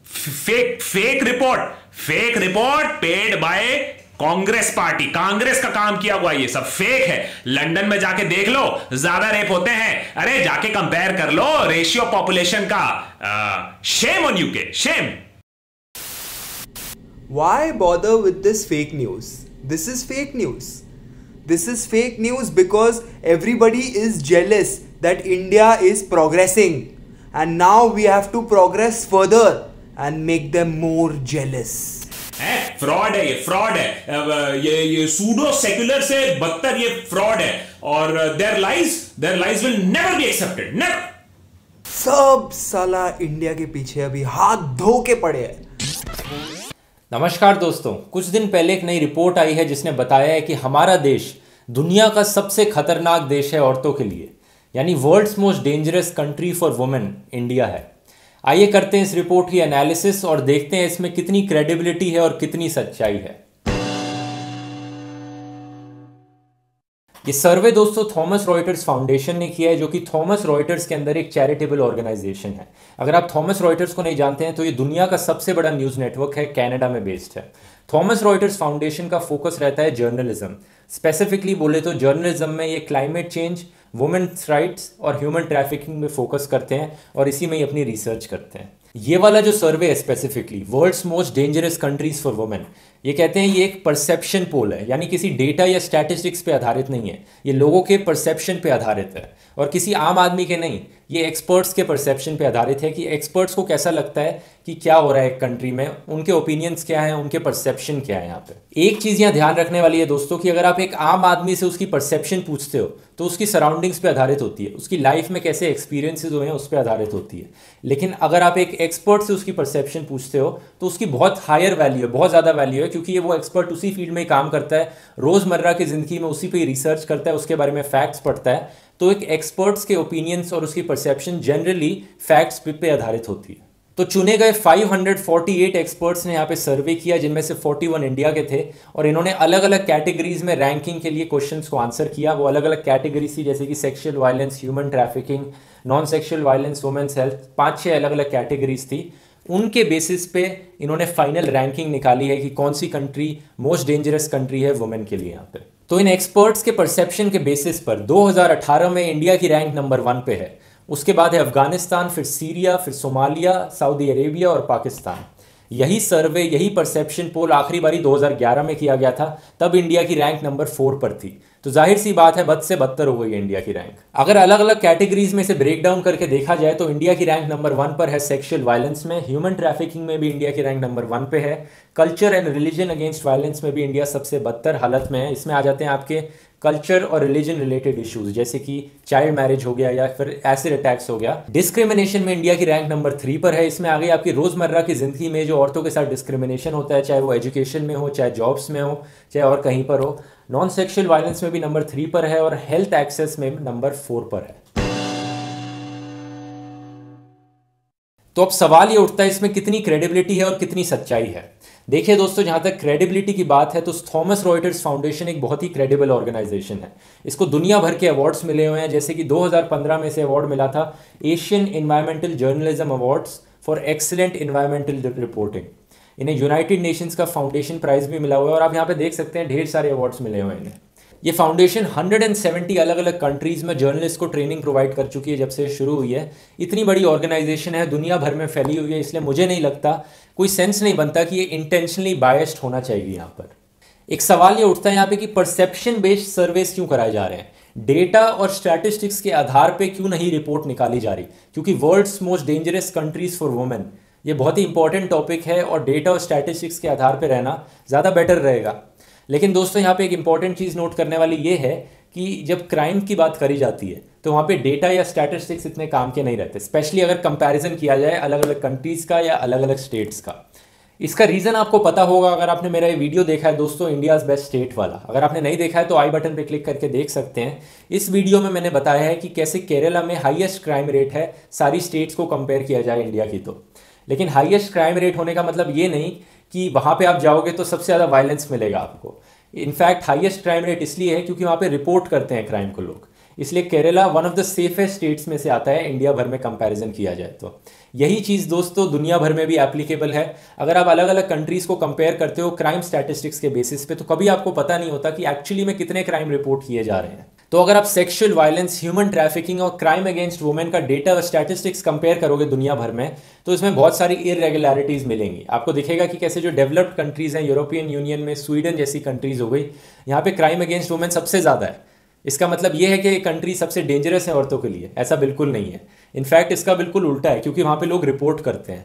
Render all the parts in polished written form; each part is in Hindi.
Fake report paid by Congress party. Congress का काम किया हुआ, ये सब फेक है। लंदन में जाके देख लो, ज्यादा रेप होते हैं। अरे जाके कंपेयर कर लो रेशियो पॉपुलेशन का। Shame on UK, shame. Why bother with this fake news? This is fake news. This is fake news because everybody is jealous that India is progressing, and now we have to progress further and make them more jealous. Fraud है, ये फ्रॉड है। ये सूडो सेक्युलर से बदतर ये फ्रॉड है। और their lies will never be accepted, never. सब साला इंडिया के पीछे अभी हाथ धो के पड़े हैं। नमस्कार दोस्तों, कुछ दिन पहले एक नई रिपोर्ट आई है जिसने बताया है कि हमारा देश दुनिया का सबसे खतरनाक देश है औरतों के लिए, यानी world's most dangerous country for women India है। आइए करते हैं इस रिपोर्ट की एनालिसिस और देखते हैं इसमें कितनी क्रेडिबिलिटी है और कितनी सच्चाई है। ये सर्वे दोस्तों थॉमस रॉयटर्स फाउंडेशन ने किया है, जो कि थॉमस रॉयटर्स के अंदर एक चैरिटेबल ऑर्गेनाइजेशन है। अगर आप थॉमस रॉयटर्स को नहीं जानते हैं तो ये दुनिया का सबसे बड़ा न्यूज़ नेटवर्क है, कनाडा में बेस्ड है। थॉमस रॉयटर्स फाउंडेशन का फोकस रहता है जर्नलिज्म। स्पेसिफिकली बोले तो जर्नलिज्म में ये क्लाइमेट चेंज, वुमेन्स राइट्स और ह्यूमन ट्रैफिकिंग में फोकस करते हैं और इसी में ही अपनी रिसर्च करते हैं। ये वाला जो सर्वे है specifically world's most dangerous countries for women, ये कहते हैं ये एक परसेप्शन पोल है, यानी किसी डेटा या स्टैटिस्टिक्स पे आधारित नहीं है। ये लोगों के परसेप्शन पे आधारित है और किसी आम आदमी के नहीं, ये एक्सपर्ट्स के परसेप्शन पे आधारित है कि एक्सपर्ट्स को कैसा लगता है कि क्या हो रहा है एक कंट्री में, उनके ओपिनियंस क्या हैं, उनके परसेप्शन क्या है। यहाँ पे एक चीज़ यहाँ ध्यान रखने वाली है दोस्तों कि अगर आप एक आम आदमी से उसकी परसेप्शन पूछते हो तो उसकी सराउंडिंग्स पे आधारित होती है, उसकी लाइफ में कैसे एक्सपीरियंसेस हुए हैं उस पर आधारित होती है। लेकिन अगर आप एक एक्सपर्ट से उसकी परसेप्शन पूछते हो तो उसकी बहुत हायर वैल्यू है, बहुत ज़्यादा वैल्यू है, क्योंकि ये वो एक्सपर्ट उसी फील्ड में काम करता है, रोज़मर्रा की ज़िंदगी में उसी पे रिसर्च करता है, उसके बारे में फैक्ट्स पढ़ता है। तो एक एक्सपर्ट्स के ओपिनियंस और उसकी परसेप्शन जनरली फैक्ट्स पे आधारित होती है। तो चुने गए 548 एक्सपर्ट्स ने यहाँ पे सर्वे किया, जिनमें से 41 इंडिया के थे, और इन्होंने अलग अलग कैटेगरीज में रैंकिंग के लिए क्वेश्चंस को आंसर किया। वो अलग अलग कैटेगरीज थी, जैसे कि sexual violence, human trafficking, non sexual violence, women's health, 5-6 अलग अलग कैटेगरीज थी। उनके बेसिस पे इन्होंने फाइनल रैंकिंग निकाली है कि कौन सी कंट्री मोस्ट डेंजरस कंट्री है वुमेन के लिए यहाँ पे। तो इन एक्सपर्ट्स के परसेप्शन के बेसिस पर 2018 में इंडिया की रैंक नंबर 1 पे है। उसके बाद है अफगानिस्तान, फिर सीरिया, फिर सोमालिया, सऊदी अरेबिया और पाकिस्तान। यही सर्वे, यही परसेप्शन पोल आखिरी बारी 2011 में किया गया था, तब इंडिया की रैंक नंबर 4 पर थी। तो जाहिर सी बात है बद से बदतर हो गई है इंडिया की रैंक। अगर अलग अलग कैटेगरीज में से ब्रेक डाउन करके देखा जाए तो इंडिया की रैंक नंबर 1 पर है सेक्सुअल वायलेंस में, ह्यूमन ट्रैफिकिंग में भी इंडिया की रैंक नंबर 1 पे है, culture and religion against violence में भी इंडिया सबसे बदतर हालत में है। इसमें आ जाते हैं आपके कल्चर और रिलीजन रिलेटेड इश्यूज, जैसे कि चाइल्ड मैरिज हो गया या फिर एसिड अटैक्स हो गया। डिस्क्रिमिनेशन में इंडिया की रैंक नंबर 3 पर है। इसमें आ गई आपकी रोजमर्रा की जिंदगी में जो औरतों के साथ डिस्क्रिमिनेशन होता है, चाहे वो एजुकेशन में हो, चाहे जॉब्स में हो, चाहे और कहीं पर हो। नॉन सेक्सुअल वायलेंस में भी नंबर 3 पर है और हेल्थ एक्सेस में नंबर 4 पर है। तो अब सवाल ये उठता है इसमें कितनी क्रेडिबिलिटी है और कितनी सच्चाई है। देखिए दोस्तों, जहां तक क्रेडिबिलिटी की बात है तो थॉमस रॉयटर्स फाउंडेशन एक बहुत ही क्रेडिबल ऑर्गेनाइजेशन है। इसको दुनिया भर के अवार्ड्स मिले हुए हैं, जैसे कि 2015 में से अवार्ड मिला था Asian environmental journalism awards for excellent environmental reporting. इन्हें यूनाइटेड नेशंस का फाउंडेशन प्राइज भी मिला हुआ है और आप यहाँ पे देख सकते हैं ढेर सारे अवार्ड्स मिले हुए हैं इन्हें। ये फाउंडेशन 170 अलग अलग कंट्रीज में जर्नलिस्ट को ट्रेनिंग प्रोवाइड कर चुकी है जब से शुरू हुई है। इतनी बड़ी ऑर्गेनाइजेशन है, दुनिया भर में फैली हुई है, इसलिए मुझे नहीं लगता, कोई सेंस नहीं बनता कि ये इंटेंशनली बायस्ड होना चाहिए। यहाँ पर एक सवाल ये उठता है यहाँ पे कि परसेप्शन बेस्ड सर्वेस क्यों कराए जा रहे हैं, डेटा और स्टैटिस्टिक्स के आधार पे क्यों नहीं रिपोर्ट निकाली जा रही, क्योंकि world's most dangerous countries for women ये बहुत ही इंपॉर्टेंट टॉपिक है और डेटा और स्टैटिस्टिक्स के आधार पे रहना ज़्यादा बेटर रहेगा। लेकिन दोस्तों यहाँ पे एक इंपॉर्टेंट चीज़ नोट करने वाली ये है कि जब क्राइम की बात करी जाती है तो वहाँ पे डेटा या स्टैटिस्टिक्स इतने काम के नहीं रहते, स्पेशली अगर कंपैरिजन किया जाए अलग अलग कंट्रीज़ का या अलग अलग स्टेट्स का। इसका रीज़न आपको पता होगा अगर आपने मेरा ये वीडियो देखा है दोस्तों, इंडियाज़ बेस्ट स्टेट वाला। अगर आपने नहीं देखा है तो आई बटन पे क्लिक करके देख सकते हैं। इस वीडियो में मैंने बताया है कि कैसे केरला में हाईएस्ट क्राइम रेट है सारी स्टेट्स को कंपेयर किया जाए इंडिया की। तो लेकिन हाईएस्ट क्राइम रेट होने का मतलब ये नहीं कि वहाँ पे आप जाओगे तो सबसे ज़्यादा वायलेंस मिलेगा आपको। इनफैक्ट हाईएस्ट क्राइम रेट इसलिए है क्योंकि वहाँ पे रिपोर्ट करते हैं क्राइम को लोग। इसलिए Kerala one of the safest states में से आता है इंडिया भर में कंपैरिजन किया जाए तो। यही चीज़ दोस्तों दुनिया भर में भी एप्लीकेबल है। अगर आप अलग अलग कंट्रीज़ को कंपेयर करते हो क्राइम स्टैटिस्टिक्स के बेसिस पे, तो कभी आपको पता नहीं होता कि एक्चुअली में कितने क्राइम रिपोर्ट किए जा रहे हैं। तो अगर आप सेक्सुअल वायलेंस, ह्यूमन ट्रैफिकिंग और क्राइम अगेंस्ट वुमेन का डेटा और स्टैटिस्टिक्स कंपेयर करोगे दुनिया भर में, तो इसमें बहुत सारी इरेगुलरिटीज़ मिलेंगी। आपको दिखेगा कि कैसे जो डेवलप्ड कंट्रीज़ हैं, यूरोपियन यूनियन में स्वीडन जैसी कंट्रीज़ हो गई, यहाँ पे क्राइम अगेंस्ट वुमेन सबसे ज़्यादा है। इसका मतलब ये है कि ये कंट्री सबसे डेंजरस है औरतों के लिए? ऐसा बिल्कुल नहीं है। इनफैक्ट इसका बिल्कुल उल्टा है, क्योंकि वहाँ पे लोग रिपोर्ट करते हैं।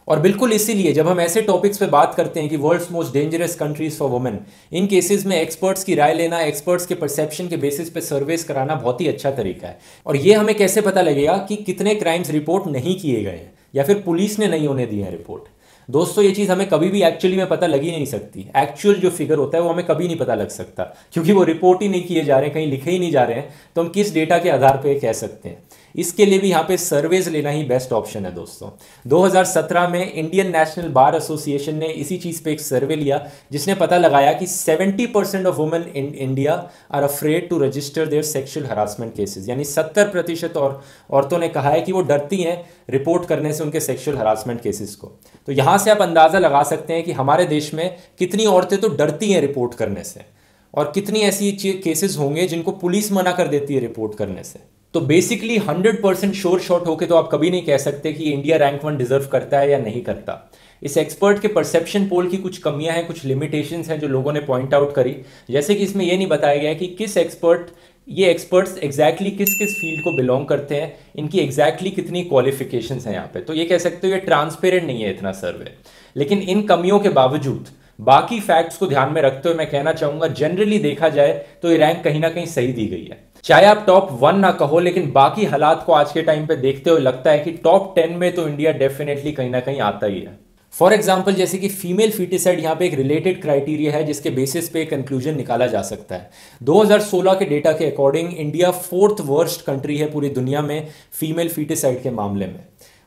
और बिल्कुल इसीलिए जब हम ऐसे टॉपिक्स पे बात करते हैं कि world's most dangerous countries for women, इन केसेस में एक्सपर्ट्स की राय लेना, एक्सपर्ट्स के परसेप्शन के बेसिस पे सर्वेस कराना बहुत ही अच्छा तरीका है। और ये हमें कैसे पता लगेगा कि कितने क्राइम्स रिपोर्ट नहीं किए गए हैं या फिर पुलिस ने नहीं होने दिए हैं रिपोर्ट? दोस्तों ये चीज़ हमें कभी भी एक्चुअली में पता लग ही नहीं सकती। एक्चुअल जो फिगर होता है वो हमें कभी नहीं पता लग सकता, क्योंकि वो रिपोर्ट ही नहीं किए जा रहे हैं, कहीं लिखे ही नहीं जा रहे हैं। तो हम किस डेटा के आधार पर कह सकते हैं? इसके लिए भी यहाँ पे सर्वेज लेना ही बेस्ट ऑप्शन है दोस्तों। 2017 में इंडियन नेशनल बार एसोसिएशन ने इसी चीज़ पे एक सर्वे लिया, जिसने पता लगाया कि 70% of women in India are afraid to register their sexual harassment cases. यानी 70% और औरतों ने कहा है कि वो डरती हैं रिपोर्ट करने से उनके सेक्सुअल हरासमेंट केसेस को। तो यहाँ से आप अंदाज़ा लगा सकते हैं कि हमारे देश में कितनी औरतें तो डरती हैं रिपोर्ट करने से, और कितनी ऐसी केसेस होंगे जिनको पुलिस मना कर देती है रिपोर्ट करने से। तो बेसिकली 100% श्योर शॉट होके तो आप कभी नहीं कह सकते कि इंडिया रैंक 1 डिजर्व करता है या नहीं करता। इस एक्सपर्ट के परसेप्शन पोल की कुछ कमियां हैं, कुछ लिमिटेशंस हैं जो लोगों ने पॉइंट आउट करी। जैसे कि इसमें यह नहीं बताया गया कि ये एक्सपर्ट्स एग्जैक्टली किस किस फील्ड को बिलोंग करते हैं, इनकी एग्जैक्टली कितनी क्वालिफिकेशंस हैं यहाँ पे। तो ये कह सकते हो ये ट्रांसपेरेंट नहीं है इतना सर्वे। लेकिन इन कमियों के बावजूद बाकी फैक्ट्स को ध्यान में रखते हुए मैं कहना चाहूंगा, जनरली देखा जाए तो ये रैंक कहीं ना कहीं सही दी गई है। चाहे आप टॉप 1 ना कहो, लेकिन बाकी हालात को आज के टाइम पे देखते हुए लगता है कि टॉप 10 में तो इंडिया डेफिनेटली कहीं ना कहीं आता ही है। फॉर एग्जाम्पल जैसे कि फीमेल फीटिसाइड यहाँ पे एक रिलेटेड क्राइटेरिया है जिसके बेसिस पे कंक्लूजन निकाला जा सकता है। 2016 के डेटा के according India 4th worst country है पूरी दुनिया में फीमेल फीटिसाइड के मामले में।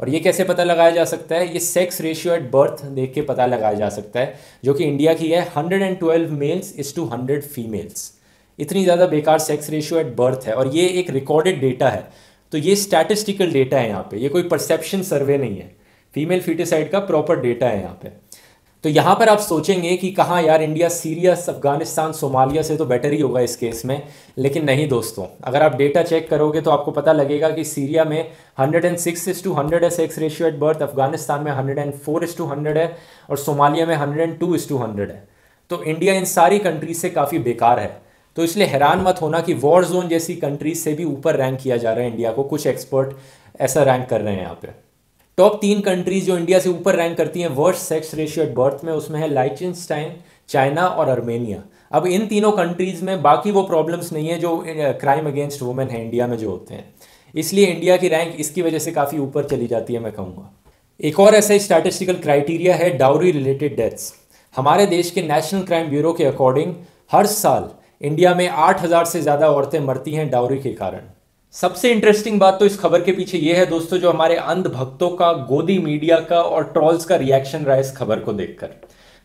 और ये कैसे पता लगाया जा सकता है? ये सेक्स रेशियो एट बर्थ देख के पता लगाया जा सकता है, जो कि इंडिया की है 112 मेल्स इज टू 100 फीमेल्स। इतनी ज़्यादा बेकार सेक्स रेशियो एट बर्थ है, और ये एक रिकॉर्डेड डेटा है। तो ये स्टैटिस्टिकल डेटा है यहाँ पे, ये कोई परसेप्शन सर्वे नहीं है। फीमेल फीटिसाइड का प्रॉपर डेटा है यहाँ पे। तो यहाँ पर आप सोचेंगे कि कहाँ यार इंडिया सीरिया, अफगानिस्तान, सोमालिया से तो बेटर ही होगा इस केस में। लेकिन नहीं दोस्तों, अगर आप डेटा चेक करोगे तो आपको पता लगेगा कि सीरिया में 106:100 है sex ratio at birth, Afghanistan में 104:100 है, और सोमालिया में 102:100 है। तो इंडिया इन सारी कंट्रीज से काफ़ी बेकार है। तो इसलिए हैरान मत होना कि वॉर जोन जैसी कंट्रीज से भी ऊपर रैंक किया जा रहा है इंडिया को। कुछ एक्सपर्ट ऐसा रैंक कर रहे हैं यहाँ पे। टॉप 3 कंट्रीज जो इंडिया से ऊपर रैंक करती हैं worst sex ratio at birth में, उसमें है लाइचेंस्टाइन, चाइना और अर्मेनिया। अब इन तीनों कंट्रीज में बाकी वो प्रॉब्लम्स नहीं है जो क्राइम अगेंस्ट वुमेन है इंडिया में जो होते हैं, इसलिए इंडिया की रैंक इसकी वजह से काफ़ी ऊपर चली जाती है मैं कहूँगा। एक और ऐसा स्टैटिस्टिकल क्राइटेरिया है डाउरी रिलेटेड डेथ्स। हमारे देश के नेशनल क्राइम ब्यूरो के अकॉर्डिंग हर साल इंडिया में 8,000 से ज़्यादा औरतें मरती हैं डाउरी के कारण। सबसे इंटरेस्टिंग बात तो इस खबर के पीछे ये है दोस्तों, जो हमारे अंध भक्तों का, गोदी मीडिया का और ट्रॉल्स का रिएक्शन रहा इस खबर को देखकर।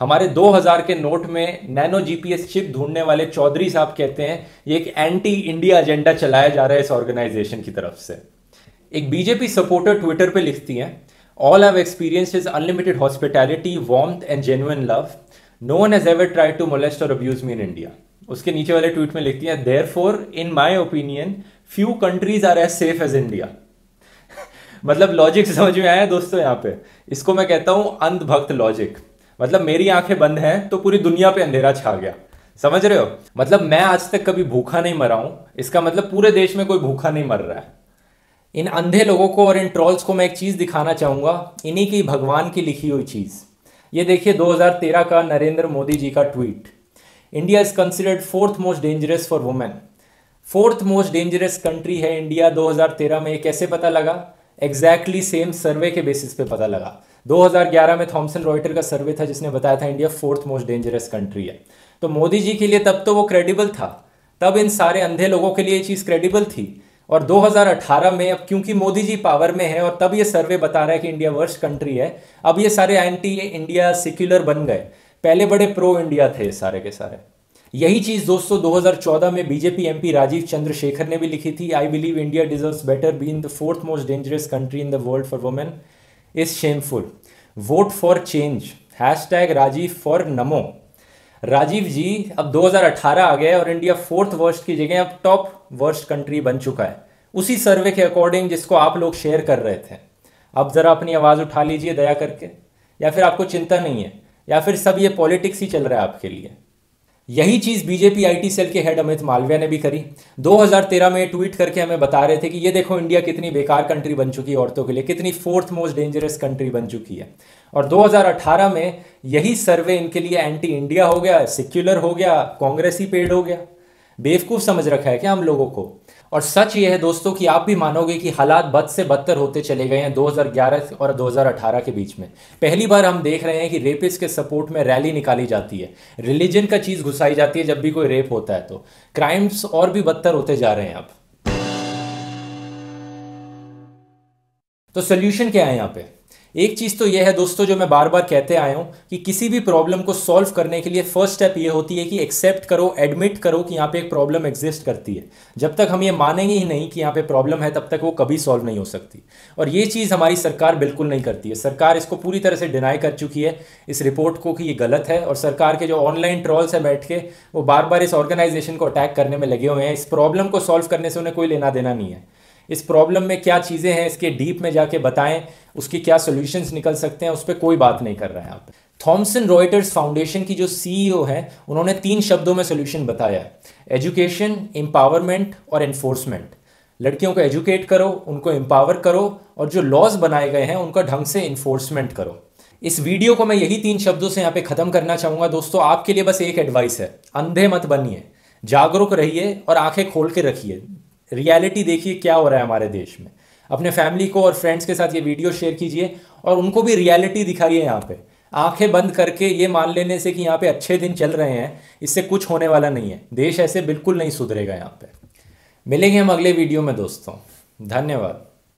हमारे 2000 के नोट में नैनो जीपीएस चिप ढूंढने वाले चौधरी साहब कहते हैं ये एक एंटी इंडिया एजेंडा चलाया जा रहा है इस ऑर्गेनाइजेशन की तरफ से। एक बीजेपी सपोर्टर ट्विटर पे लिखती हैं, all have experienced his unlimited hospitality, warmth and genuine love, no one has ever tried to molest or abuse me in India. उसके नीचे वाले ट्वीट में लिखती हैं, therefore in my opinion few countries are as safe as India. मतलब लॉजिक समझ में आया दोस्तों यहाँ पे? इसको मैं कहता हूं अंधभक्त लॉजिक। मतलब मेरी आंखें बंद हैं तो पूरी दुनिया पे अंधेरा छा गया, समझ रहे हो? मतलब मैं आज तक कभी भूखा नहीं मरा हूं, इसका मतलब पूरे देश में कोई भूखा नहीं मर रहा है। इन अंधे लोगों को और इन ट्रॉल्स को मैं एक चीज दिखाना चाहूंगा, इन्हीं की भगवान की लिखी हुई चीज। ये देखिए 2013 का नरेंद्र मोदी जी का tweet, India is considered 4th most dangerous for women. 4th most dangerous country है इंडिया 2013 में। ये कैसे पता लगा? एग्जैक्टली सेम सर्वे के बेसिस पे पता लगा। 2011 में थॉमसन रॉयटर का सर्वे था जिसने बताया था India 4th most dangerous country है। तो मोदी जी के लिए तब तो वो क्रेडिबल था, तब इन सारे अंधे लोगों के लिए ये चीज़ क्रेडिबल थी। और 2018 में अब क्योंकि मोदी जी पावर में है और तब ये सर्वे बता रहा है कि इंडिया वर्स्ट कंट्री है, अब ये सारे एंटी इंडिया सेक्युलर बन गए। पहले बड़े प्रो इंडिया थे सारे के सारे। यही चीज़ दोस्तों 2014 में बीजेपी एमपी राजीव चंद्रशेखर ने भी लिखी थी। I believe India deserves better, being the fourth most dangerous country in the world for women is shameful, vote for change, hashtag Rajiv for NaMo. Rajiv जी अब 2018 आ गया और इंडिया फोर्थ वर्स्ट की जगह अब टॉप वर्स्ट कंट्री बन चुका है, उसी सर्वे के अकॉर्डिंग जिसको आप लोग शेयर कर रहे थे। अब ज़रा अपनी आवाज़ उठा लीजिए दया करके, या फिर आपको चिंता नहीं है, या फिर सब ये पॉलिटिक्स ही चल रहा है आपके लिए। यही चीज़ बीजेपी आईटी सेल के हेड अमित मालविया ने भी करी। 2013 में ट्वीट करके हमें बता रहे थे कि ये देखो इंडिया कितनी बेकार कंट्री बन चुकी है औरतों के लिए, कितनी फोर्थ मोस्ट डेंजरस कंट्री बन चुकी है। और 2018 में यही सर्वे इनके लिए एंटी इंडिया हो गया, सेक्युलर हो गया, कांग्रेसी पेड़ हो गया। बेवकूफ़ समझ रखा है क्या हम लोगों को? और सच ये है दोस्तों कि आप भी मानोगे कि हालात बद से बदतर होते चले गए हैं 2011 और 2018 के बीच में। पहली बार हम देख रहे हैं कि रेपिस्ट के सपोर्ट में रैली निकाली जाती है, रिलीजन का चीज़ घुसाई जाती है जब भी कोई रेप होता है, तो क्राइम्स और भी बदतर होते जा रहे हैं अब। तो सोल्यूशन क्या है यहाँ पे? एक चीज़ तो यह है दोस्तों जो मैं बार बार कहते आया हूँ कि किसी भी प्रॉब्लम को सॉल्व करने के लिए फर्स्ट स्टेप ये होती है कि एक्सेप्ट करो, एडमिट करो कि यहाँ पे एक प्रॉब्लम एग्जिस्ट करती है। जब तक हम ये मानेंगे ही नहीं कि यहाँ पे प्रॉब्लम है तब तक वो कभी सॉल्व नहीं हो सकती। और ये चीज़ हमारी सरकार बिल्कुल नहीं करती है। सरकार इसको पूरी तरह से डिनाई कर चुकी है इस रिपोर्ट को कि ये गलत है। और सरकार के जो ऑनलाइन ट्रॉल्स है बैठ के वो बार बार इस ऑर्गेनाइजेशन को अटैक करने में लगे हुए हैं। इस प्रॉब्लम को सॉल्व करने से उन्हें कोई लेना देना नहीं है। इस प्रॉब्लम में क्या चीज़ें हैं इसके डीप में जाके बताएं, उसकी क्या सॉल्यूशंस निकल सकते हैं, उस पर कोई बात नहीं कर रहा है यहाँ पे। थॉमसन रॉयटर्स फाउंडेशन की जो सीईओ है उन्होंने 3 शब्दों में सॉल्यूशन बताया है: एजुकेशन, एम्पावरमेंट और एनफोर्समेंट। लड़कियों को एजुकेट करो, उनको एम्पावर करो और जो लॉज बनाए गए हैं उनका ढंग से इन्फोर्समेंट करो। इस वीडियो को मैं यही 3 शब्दों से यहाँ पे ख़त्म करना चाहूँगा। दोस्तों आपके लिए बस एक एडवाइस है, अंधे मत बनिए, जागरूक रहिए और आंखें खोल के रखिए। रियलिटी देखिए क्या हो रहा है हमारे देश में। अपने फैमिली को और फ्रेंड्स के साथ ये वीडियो शेयर कीजिए और उनको भी रियलिटी दिखाइए। यहाँ पे आंखें बंद करके ये मान लेने से कि यहाँ पे अच्छे दिन चल रहे हैं, इससे कुछ होने वाला नहीं है। देश ऐसे बिल्कुल नहीं सुधरेगा यहाँ पे। मिलेंगे हम अगले वीडियो में दोस्तों। धन्यवाद।